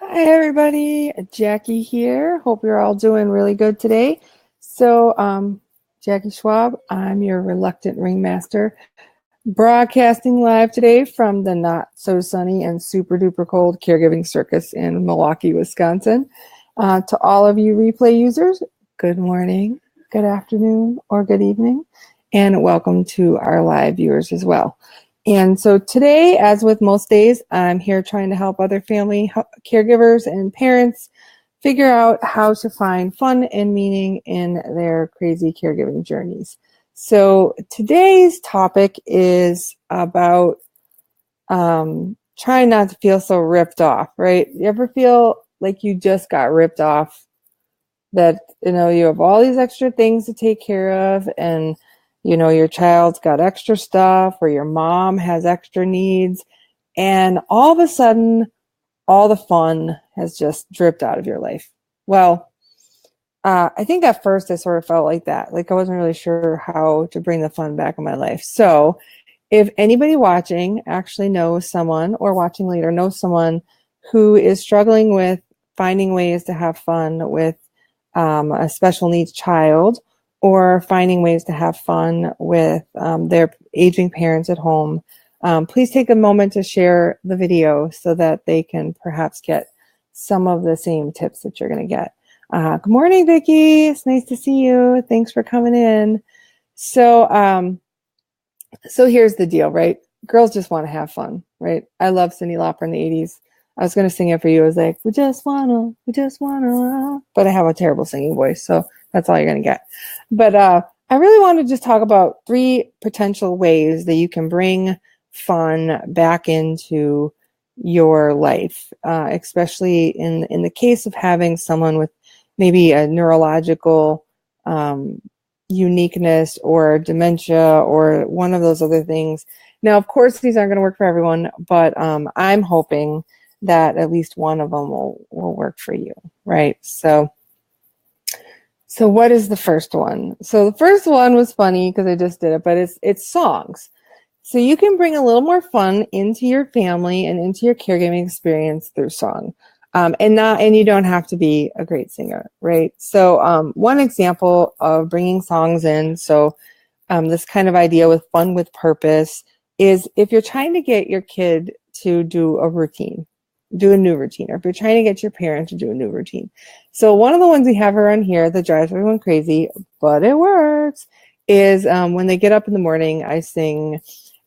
Hi, everybody. Jackie here. Hope you're all doing really good today. Jackie Schwab, I'm your reluctant ringmaster, broadcasting live today from the not so sunny and super duper cold Caregiving Circus in Milwaukee, Wisconsin. To all of you replay users, good morning, good afternoon, or good evening, and welcome to our live viewers as well. And so today, as with most days, I'm here trying to help other family caregivers and parents figure out how to find fun and meaning in their crazy caregiving journeys. So today's topic is about trying not to feel so ripped off, right? You ever feel like you just got ripped off? That, you have all these extra things to take care of, and your child's got extra stuff, or your mom has extra needs, and all of a sudden all the fun has just dripped out of your life. Well, I think at first I sort of felt like that, like I wasn't really sure how to bring the fun back in my life. So if anybody watching actually knows someone, or watching later knows someone who is struggling with finding ways to have fun with a special needs child, or finding ways to have fun with their aging parents at home, please take a moment to share the video so that they can perhaps get some of the same tips that you're going to get. Good morning, Vicki. It's nice to see you. Thanks for coming in. So here's the deal, right? Girls just want to have fun, right? I love Cyndi Lauper in the 80s. I was going to sing it for you. I was like, we just wanna, but I have a terrible singing voice, so that's all you're going to get. But I really want to just talk about 3 potential ways that you can bring fun back into your life, especially in the case of having someone with maybe a neurological uniqueness, or dementia, or one of those other things. Now, of course, these aren't going to work for everyone, but I'm hoping that at least one of them will work for you, right? So what is the first one? So the first one was funny because I just did it, but it's songs. So you can bring a little more fun into your family and into your caregiving experience through song. And you don't have to be a great singer, right? So one example of bringing songs in, so this kind of idea with fun with purpose, is if you're trying to get your kid to do a new routine, or if you're trying to get your parent to do a new routine. So one of the ones we have around here that drives everyone crazy, but it works, is when they get up in the morning, I sing,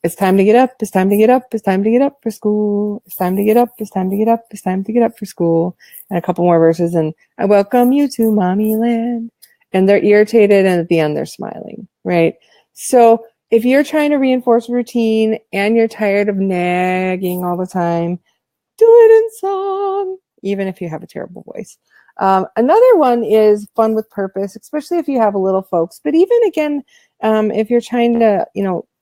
it's time to get up, it's time to get up, it's time to get up for school, it's time to get up, it's time to get up, it's time to get up for school, and a couple more verses, and I welcome you to mommy land. And they're irritated, and at the end they're smiling, right? So if you're trying to reinforce routine and you're tired of nagging all the time, do it in song, even if you have a terrible voice. Another one is fun with purpose, especially if you have little folks. But even again, if you're trying to,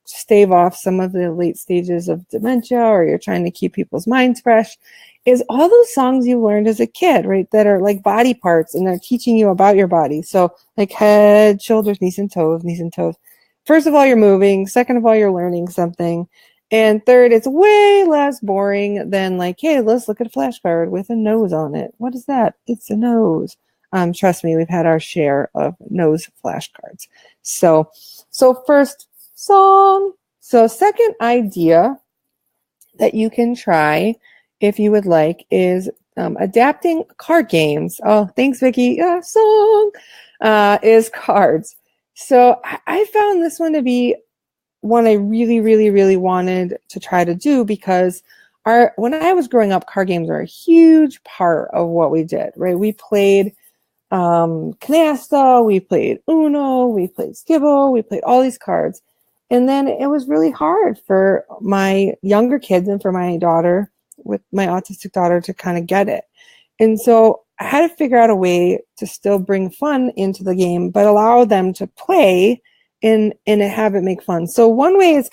stave off some of the late stages of dementia, or you're trying to keep people's minds fresh, is all those songs you learned as a kid, right? That are like body parts, and they're teaching you about your body. So like head, shoulders, knees and toes, knees and toes. First of all, you're moving. Second of all, you're learning something. And third, it's way less boring than like, hey, let's look at a flashcard with a nose on it. What is that? It's a nose. Trust me, we've had our share of nose flashcards. So first, song. So second idea that you can try, if you would like, is adapting card games. Oh, thanks, Vicki. Yeah, song is cards. So I found this one to be one I really, really, really wanted to try to do, because when I was growing up, card games were a huge part of what we did, right? We played Canasta, we played Uno, we played Skibble, we played all these cards. And then it was really hard for my younger kids and for my daughter, with my autistic daughter, to kind of get it. And so I had to figure out a way to still bring fun into the game, but allow them to play and have it make fun. So one way is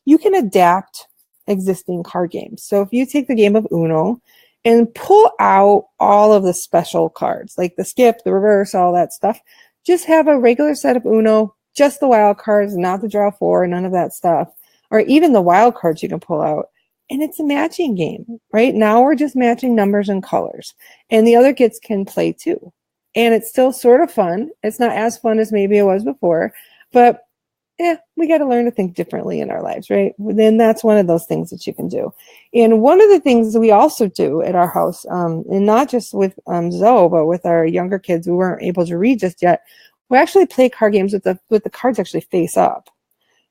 you can adapt existing card games. So if you take the game of Uno and pull out all of the special cards, like the skip, the reverse, all that stuff, just have a regular set of Uno, just the wild cards, not the draw 4, none of that stuff, or even the wild cards you can pull out, and it's a matching game, right? Now we're just matching numbers and colors, and the other kids can play too. And it's still sort of fun. It's not as fun as maybe it was before, but yeah, we got to learn to think differently in our lives, right? Then that's one of those things that you can do. And one of the things that we also do at our house, and not just with Zoe, but with our younger kids who weren't able to read just yet, we actually play card games with the cards actually face up.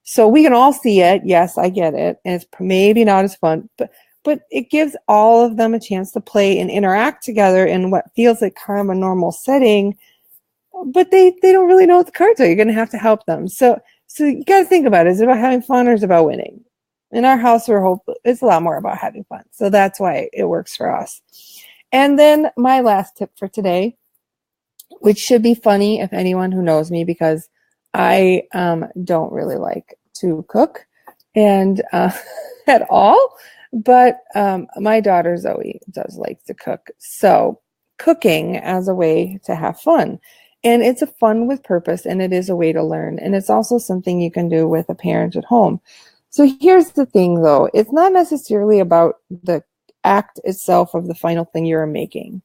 So we can all see it. Yes, I get it. And it's maybe not as fun, but it gives all of them a chance to play and interact together in what feels like kind of a normal setting, but they don't really know what the cards are. You're going to have to help them. So you got to think about it. Is it about having fun or is it about winning? In our house, it's a lot more about having fun. So that's why it works for us. And then my last tip for today, which should be funny if anyone who knows me, because I don't really like to cook and at all. But my daughter Zoe does like to cook. So cooking as a way to have fun. And it's a fun with purpose, and it is a way to learn. And it's also something you can do with a parent at home. So here's the thing, though. It's not necessarily about the act itself of the final thing you're making,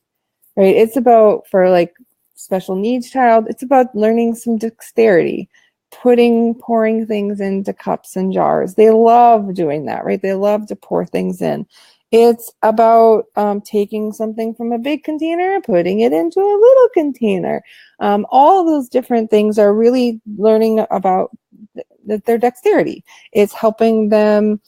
right? It's about, for like special needs child, it's about learning some dexterity, pouring things into cups and jars. They love doing that, right? They love to pour things in. It's about taking something from a big container and putting it into a little container. All of those different things are really learning about their dexterity. It's helping them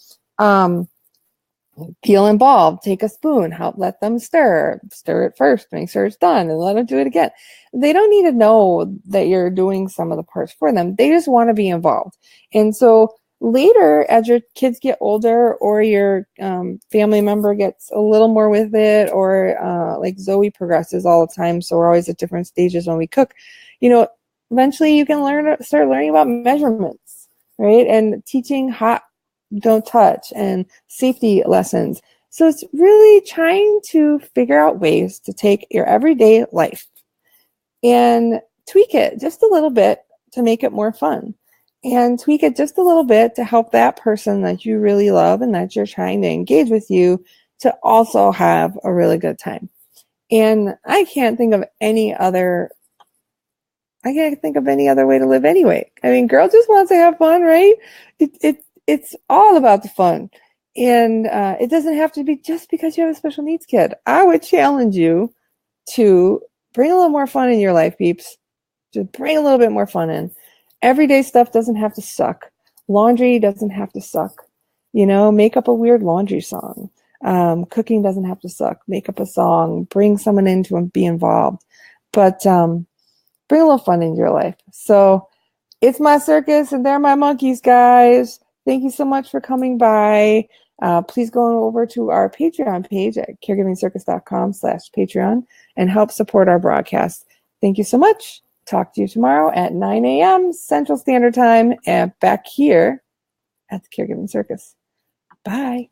feel involved. Take a spoon, let them stir it first, make sure it's done, and let them do it again. They don't need to know that you're doing some of the parts for them. They just want to be involved. And so later, as your kids get older, or your family member gets a little more with it, or like Zoe progresses all the time, so we're always at different stages when we cook, eventually you can start learning about measurements, right? And teaching hot, don't touch, and safety lessons. So it's really trying to figure out ways to take your everyday life and tweak it just a little bit to make it more fun, and tweak it just a little bit to help that person that you really love and that you're trying to engage with you to also have a really good time. And I can't think of any other way to live anyway. I mean, girl just wants to have fun, right? It's all about the fun. And it doesn't have to be just because you have a special needs kid. I would challenge you to bring a little more fun in your life, peeps. Just bring a little bit more fun in. Everyday stuff doesn't have to suck. Laundry doesn't have to suck. Make up a weird laundry song. Cooking doesn't have to suck. Make up a song. Bring someone in to be involved. But bring a little fun into your life. So it's my circus, and they're my monkeys, guys. Thank you so much for coming by. Please go over to our Patreon page at caregivingcircus.com/Patreon and help support our broadcast. Thank you so much. Talk to you tomorrow at 9 a.m. Central Standard Time and back here at the Caregiving Circus. Bye.